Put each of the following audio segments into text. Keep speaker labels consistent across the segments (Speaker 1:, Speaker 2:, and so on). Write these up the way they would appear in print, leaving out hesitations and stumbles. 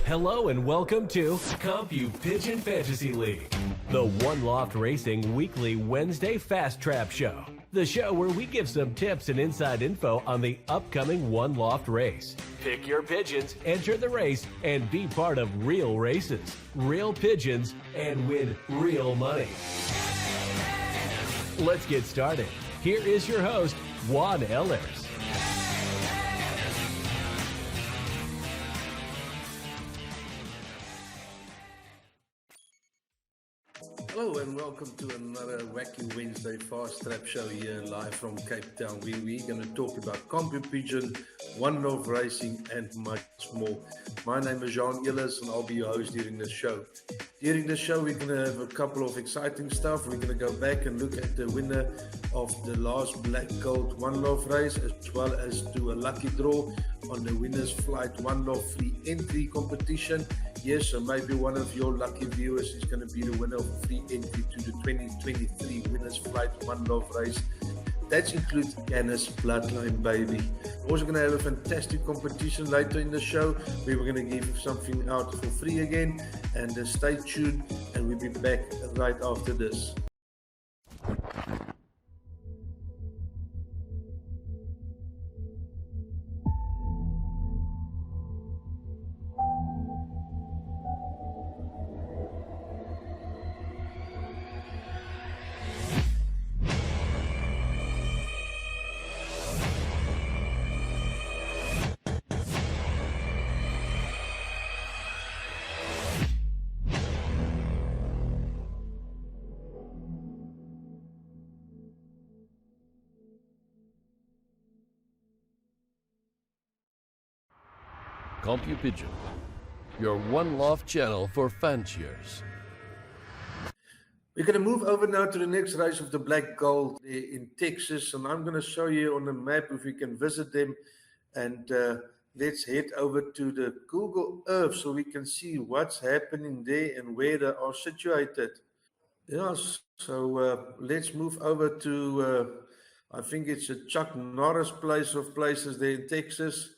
Speaker 1: Hello and welcome to Compupigeon Fantasy League, the One Loft Racing weekly Wednesday Fast Trap show. The show where we give some tips and inside info on the upcoming One Loft race. Pick your pigeons, enter the race, and be part of real races, real pigeons, and win real money. Let's get started. Here is your host, Juan Ellers.
Speaker 2: Hello and welcome to another Wacky Wednesday Fast Trap show here live from Cape Town, where we're going to talk about Compupigeon, One Love Racing and much more. My name is Juan Ellers and I'll be your host during the show. During the show we're going to have a couple of exciting stuff. We're going to go back and look at the winner of the last Black Gold One Love race, as well as do a lucky draw on the Winners Flight One Love free entry competition. Yes, so maybe one of your lucky viewers is going to be the winner of free entry to the 2023 Winners Flight One Love race. That includes Canis Bloodline Baby. We're also going to have a fantastic competition later in the show where we're going to give something out for free again. And stay tuned and we'll be back right after this.
Speaker 3: Compupigeon, your One Loft channel for fanciers.
Speaker 2: We're going to move over now to the next race of the Black Gold in Texas, and I'm going to show you on the map if we can visit them. And let's head over to the Google Earth so we can see what's happening there and where they are situated. Yes, so let's move over to, I think it's a Chuck Norris place of places there in Texas.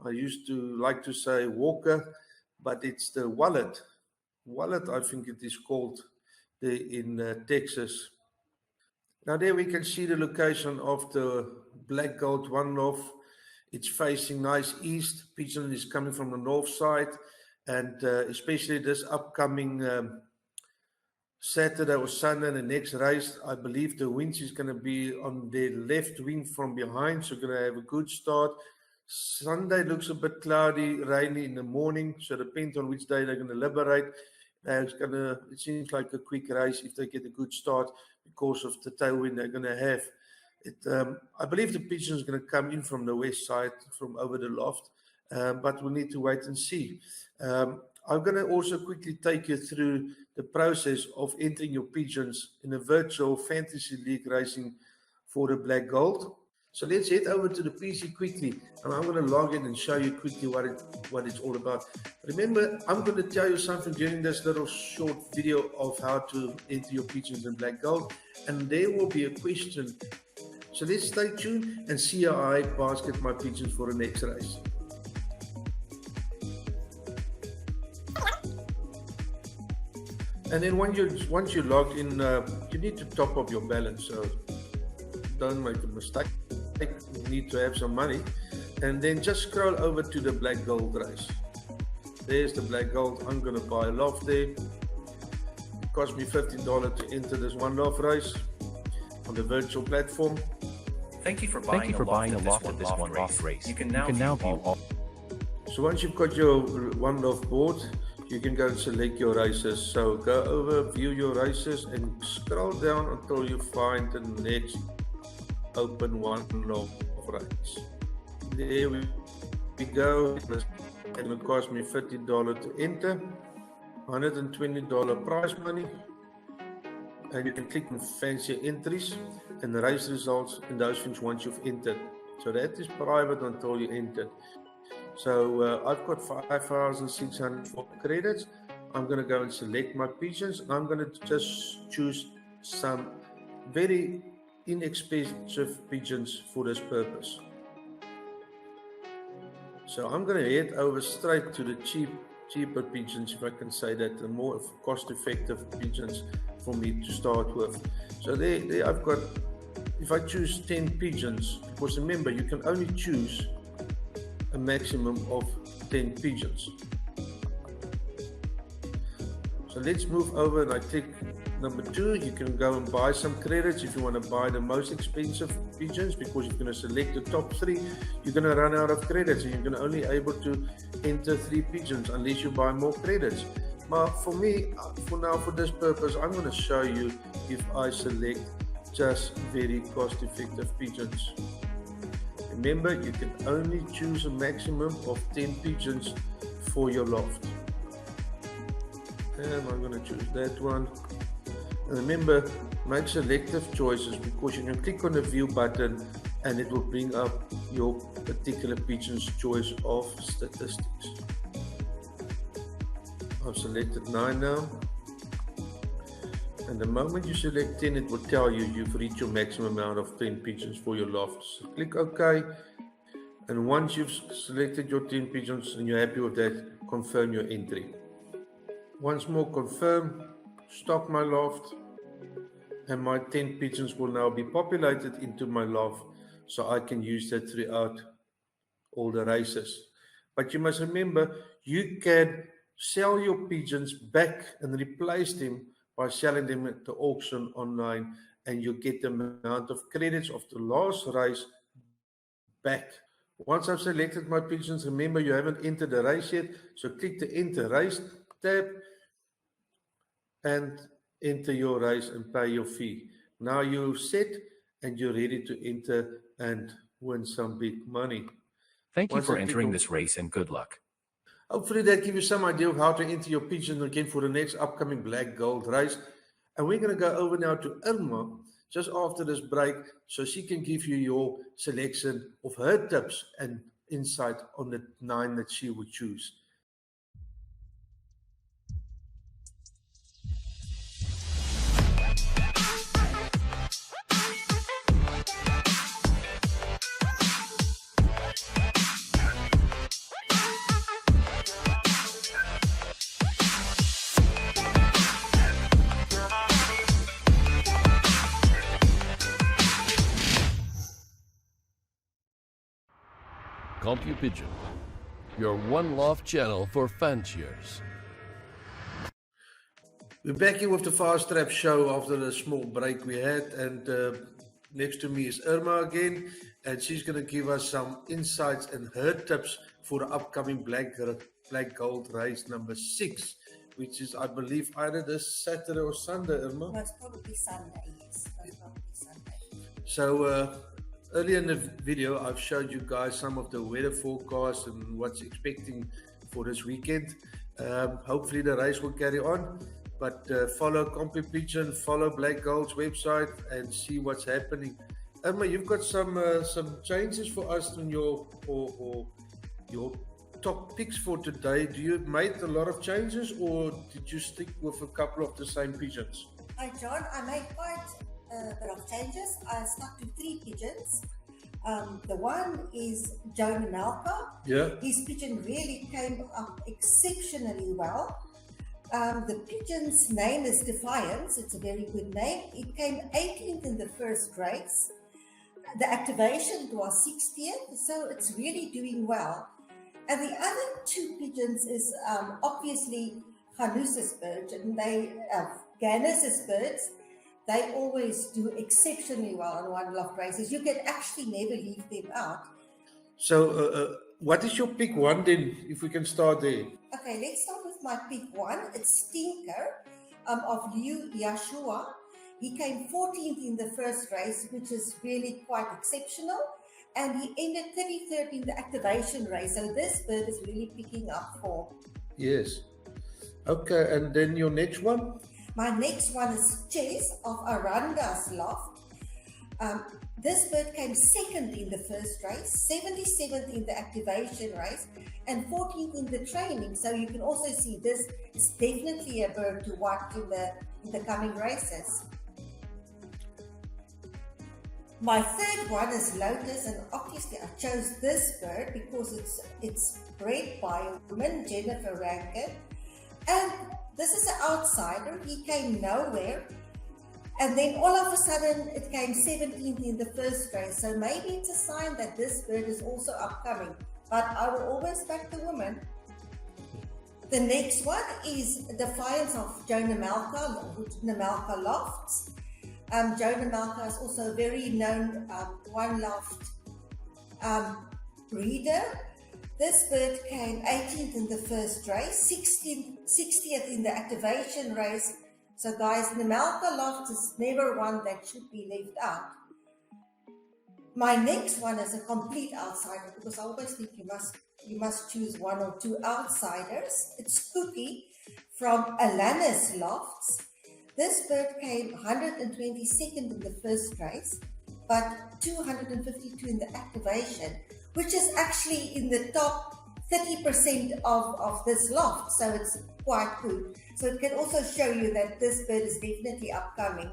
Speaker 2: I used to like to say Walker, but it's the Wallet. Wallet, I think it is called there in Texas. Now there we can see the location of the Black Gold One Love. It's facing nice east. Pigeon is coming from the north side, and especially this upcoming Saturday or Sunday, the next race, I believe the wind is going to be on their left wing from behind, so going to have a good start. Sunday looks a bit cloudy, rainy in the morning, so depends on which day they're going to liberate. It seems like a quick race if they get a good start because of the tailwind they're going to have. I believe the pigeon is going to come in from the west side, from over the loft, but we'll need to wait and see. I'm going to also quickly take you through the process of entering your pigeons in a virtual fantasy league racing for the Black Gold. So let's head over to the PC quickly, and I'm going to log in and show you quickly what it's all about. Remember, I'm going to tell you something during this little short video of how to enter your pigeons in Black Gold, and there will be a question. So let's stay tuned and see how I basket my pigeons for the next race. And then once you log in, you need to top up your balance, so don't make a mistake. You need to have some money, and then just scroll over to the Black Gold race. There's the Black Gold. I'm going to buy a loft there. It cost me $15 to enter this One Love race on the virtual platform.
Speaker 4: Thank you for buying a loft at this One Loft race. You can now view all.
Speaker 2: So once you've got your One Love board, you can go and select your races. So go over, view your races, and scroll down until you find the next open One Love race. There we go. It's going to cost me $30 to enter, $120 prize money, and you can click on fancy entries and race results and those things once you've entered. So that is private until you entered. So I've got 5,604 credits. I'm going to go and select my pigeons, and I'm going to just choose some very inexpensive pigeons for this purpose. So I'm going to head over straight to the cheaper pigeons, if I can say that, the more cost-effective pigeons for me to start with. So there I've got, if I choose 10 pigeons, because remember, you can only choose a maximum of 10 pigeons. So let's move over and I click number 2. You can go and buy some credits if you want to buy the most expensive pigeons, because you're going to select the top 3. You're going to run out of credits and you're going to only able to enter 3 pigeons unless you buy more credits. But for me, for now, for this purpose, I'm going to show you if I select just very cost-effective pigeons. Remember, you can only choose a maximum of 10 pigeons for your loft. And I'm going to choose that one. And remember, make selective choices, because you can click on the view button and it will bring up your particular pigeon's choice of statistics. I've selected 9 now. And the moment you select 10, it will tell you you've reached your maximum amount of 10 pigeons for your loft. So click OK. And once you've selected your 10 pigeons and you're happy with that, confirm your entry. Once more, confirm, stock my loft, and my 10 pigeons will now be populated into my loft, so I can use that throughout all the races. But you must remember, you can sell your pigeons back and replace them by selling them at the auction online, and you get the amount of credits of the last race back. Once I've selected my pigeons, remember you haven't entered the race yet, so click the enter race tab and enter your race and pay your fee. Now you're set and you're ready to enter and win some big money.
Speaker 4: Thank you for entering this race and good luck.
Speaker 2: Hopefully that gives you some idea of how to enter your pigeon again for the next upcoming black gold race. And we're going to go over now to Irma just after this break, so she can give you your selection of her tips and insight on the 9 that she would choose.
Speaker 3: Compupigeon, your one loft channel for fanciers.
Speaker 2: We're back here with the Fast Trap show after the small break we had, and next to me is Irma again, and she's going to give us some insights and her tips for the upcoming black gold race number 6, which is, I believe, either this Saturday or Sunday, Irma?
Speaker 5: Most probably Sunday, yes. Most probably Sunday.
Speaker 2: So earlier in the video, I've showed you guys some of the weather forecasts and what's expecting for this weekend. Hopefully the race will carry on, but follow Compupigeon, follow Black Gold's website and see what's happening. Irma, you've got some changes for us in your top picks for today. Do you made a lot of changes, or did you stick with a couple of the same pigeons?
Speaker 5: Hi John, I made quite a bit of changes. I stuck to 3 pigeons. The one is Jonah Nalka.
Speaker 2: Yeah.
Speaker 5: His pigeon really came up exceptionally well. The pigeon's name is Defiance. It's a very good name. It came 18th in the first race. The activation was 60th, so it's really doing well. And the other 2 pigeons is obviously Ganus's birds, and Ganus's birds. They always do exceptionally well on one loft races. You can actually never leave them out.
Speaker 2: So what is your pick 1 then, if we can start there?
Speaker 5: Okay, let's start with my pick 1. It's Stinker of Liu Yashua. He came 14th in the first race, which is really quite exceptional. And he ended 33rd in the activation race. So this bird is really picking up form.
Speaker 2: Yes. Okay, and then your next one?
Speaker 5: My next one is Chess of Aranda's Loft. This bird came 2nd in the first race, 77th in the activation race, and 14th in the training. So you can also see this is definitely a bird to watch in the coming races. My third one is Lotus, and obviously I chose this bird because it's bred by a woman, Jennifer Rankin, and this is an outsider. He came nowhere, and then all of a sudden it came 17th in the first race. So maybe it's a sign that this bird is also upcoming. But I will always back the woman. The next one is Defiance of Joe Namalka Lofts. Joe Namalka is also a very known one loft breeder. This bird came 18th in the first race, 60th in the activation race. So guys, Namalka Loft is never one that should be left out. My next one is a complete outsider because I always think you must choose one or two outsiders. It's Cookie from Alanis Lofts. This bird came 122nd in the first race, but 252 in the activation, which is actually in the top 30% of this loft, so it's quite good. So it can also show you that this bird is definitely upcoming.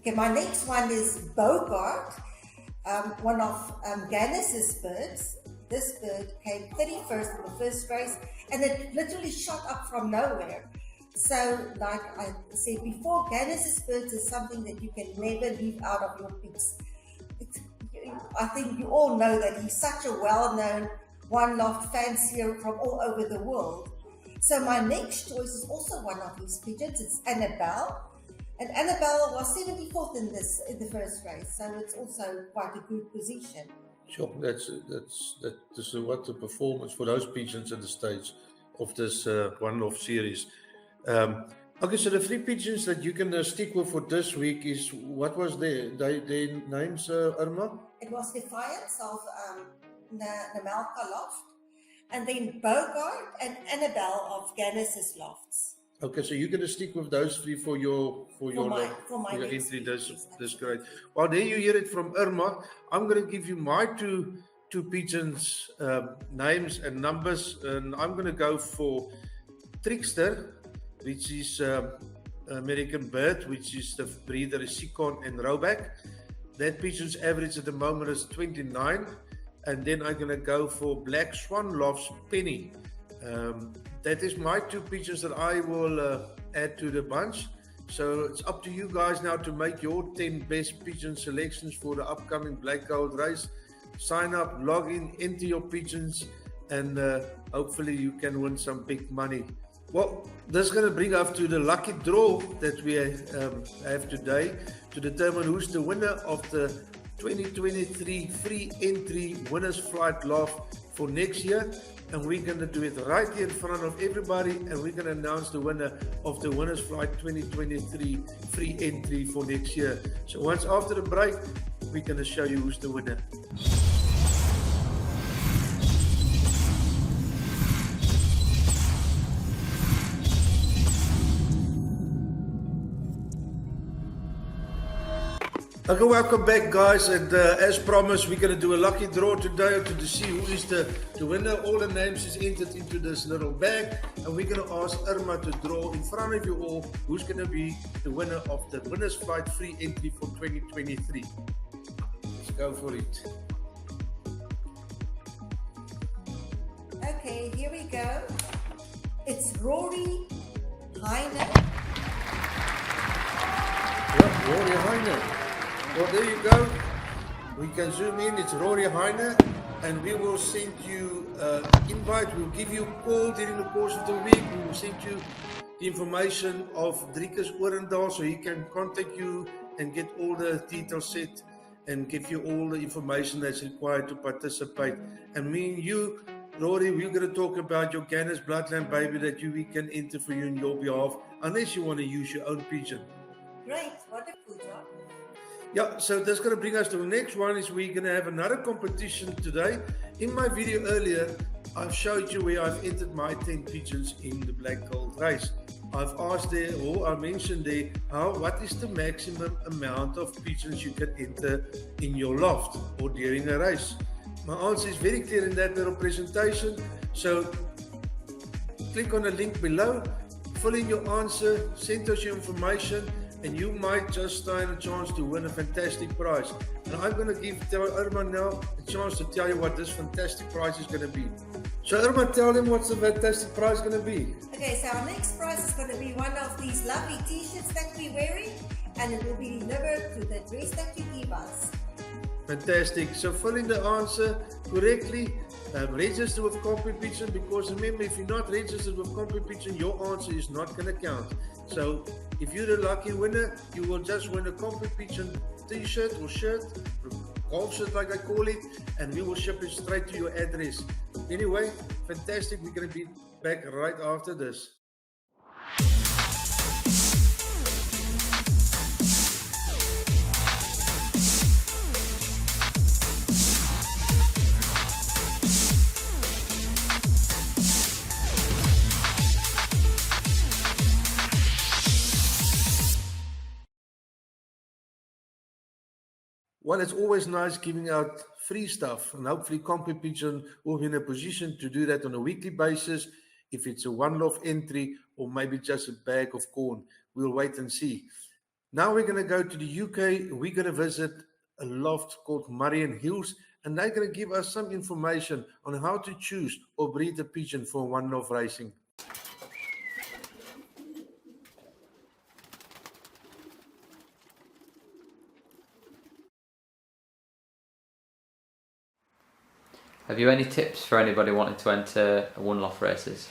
Speaker 5: Okay, my next one is Bogart, one of Gannis's birds. This bird came 31st in the first race, and it literally shot up from nowhere. So, like I said before, Gannis's birds is something that you can never leave out of your picks. I think you all know that he's such a well-known one-loft fancier from all over the world. So my next choice is also one of these pigeons. It's Annabelle. And Annabelle was 74th in the first race, so it's also quite a good position.
Speaker 2: Sure, that's what the performance for those pigeons at the stage of this one-off series. Okay, so the three pigeons that you can stick with for this week is, what was their names, Irma?
Speaker 5: It was Defiance of Namalka Loft, and then Bogart and Annabelle of Gannis's Lofts.
Speaker 2: Okay, so you're going to stick with those three for your entry. That's great. Well, there you hear it from Irma. I'm going to give you my two pigeons names and numbers, and I'm going to go for Trickster, which is American bird, which is the breeder is Sikon and Roback. That pigeon's average at the moment is 29. And then I'm going to go for Black Swan Lofts Penny. That is my two pigeons that I will add to the bunch. So it's up to you guys now to make your 10 best pigeon selections for the upcoming Black Gold race. Sign up, log in, enter your pigeons, and hopefully you can win some big money. Well, this is going to bring us to the lucky draw that we have today to determine who's the winner of the 2023 free entry winners flight loft for next year. And we're going to do it right here in front of everybody, and we're going to announce the winner of the winners flight 2023 free entry for next year. So once after the break, we're going to show you who's the winner. Okay, welcome back, guys, and as promised, we're going to do a lucky draw today to see who is the winner. All the names is entered into this little bag, and we're going to ask Irma to draw in front of you all who's going to be the winner of the Winners Flight free entry for 2023. Let's go for it.
Speaker 5: Okay, here we go. It's Rory Heine.
Speaker 2: Yep, Rory Heine. Well, there you go. We can zoom in. It's Rory Heine, and we will send you invite. We'll give you a call during the course of the week. We will send you the information of Driekus Orendal, so he can contact you and get all the details set and give you all the information that's required to participate. And me and you, Rory, we're going to talk about your Gannis Bloodline baby that we can enter for you on your behalf, unless you want to use your own pigeon.
Speaker 5: Great, wonderful job.
Speaker 2: Yeah, so that's going to bring us to the next one. Is we're going to have another competition today. In my video earlier, I've showed you where I've entered my 10 pigeons in the Black Gold race. I've asked there, or I mentioned there, what is the maximum amount of pigeons you can enter in your loft or during a race? My answer is very clear in that little presentation. So click on the link below, fill in your answer, send us your information, and you might just stand a chance to win a fantastic prize. And I'm going to give Irma now a chance to tell you what this fantastic prize is going to be. So Irma, tell them what's the fantastic prize going to be.
Speaker 5: Okay, so our next prize is going to be one of these lovely t-shirts that we're wearing, and it will be delivered to the address that you give us.
Speaker 2: Fantastic. So fill in the answer correctly. Register with Compupigeon, because remember, if you're not registered with Compupigeon, your answer is not going to count. So if you're the lucky winner, you will just win a Compupigeon t-shirt or shirt, golf shirt like I call it, and we will ship it straight to your address. Anyway, fantastic. We're going to be back right after this. Well, it's always nice giving out free stuff, and hopefully Compupigeon will be in a position to do that on a weekly basis. If it's a one-off entry or maybe just a bag of corn, we'll wait and see. Now we're going to go to the UK. We're going to visit a loft called Marion Hills, and they're going to give us some information on how to choose or breed a pigeon for one-off racing.
Speaker 6: Have you any tips for anybody wanting to enter one-off races?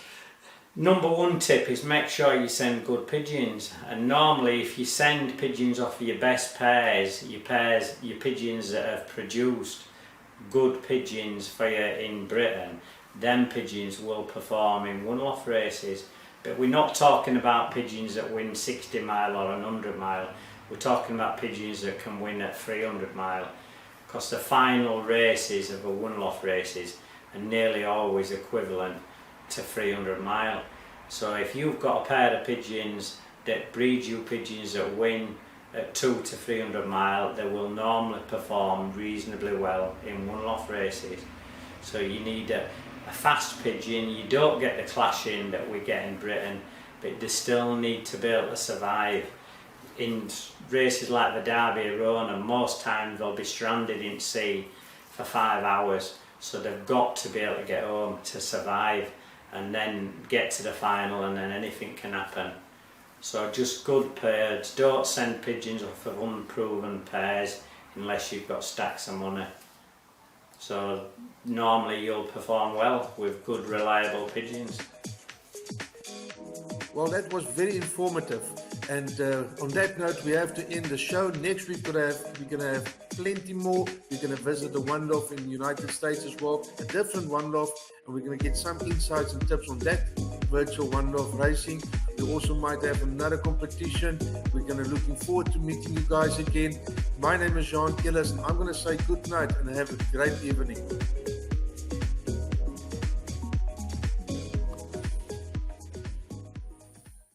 Speaker 7: Number one tip is make sure you send good pigeons, and normally if you send pigeons off your best pairs, your pigeons that have produced good pigeons for you in Britain, them pigeons will perform in one-off races. But we're not talking about pigeons that win 60 mile or 100 mile, we're talking about pigeons that can win at 300 mile. Because the final races of a one-off races are nearly always equivalent to 300 mile. So if you've got a pair of pigeons that breed you pigeons that win at 200 to 300 mile, they will normally perform reasonably well in one-off races. So you need a fast pigeon. You don't get the clashing that we get in Britain, but they still need to be able to survive. In races like the Derby Arona, most times they'll be stranded in sea for 5 hours, so they've got to be able to get home to survive and then get to the final, and then anything can happen. So just good pairs. Don't send pigeons off of unproven pairs unless you've got stacks of money. So normally you'll perform well with good reliable pigeons.
Speaker 2: Well, that was very informative. And on that note, we have to end the show. Next week, we're going to have plenty more. We're going to visit the one-off in the United States as well, a different one-off, and we're going to get some insights and tips on that virtual one-off racing. We also might have another competition. We're going to looking forward to meeting you guys again. My name is Jean Killis, and I'm going to say good night and have a great evening.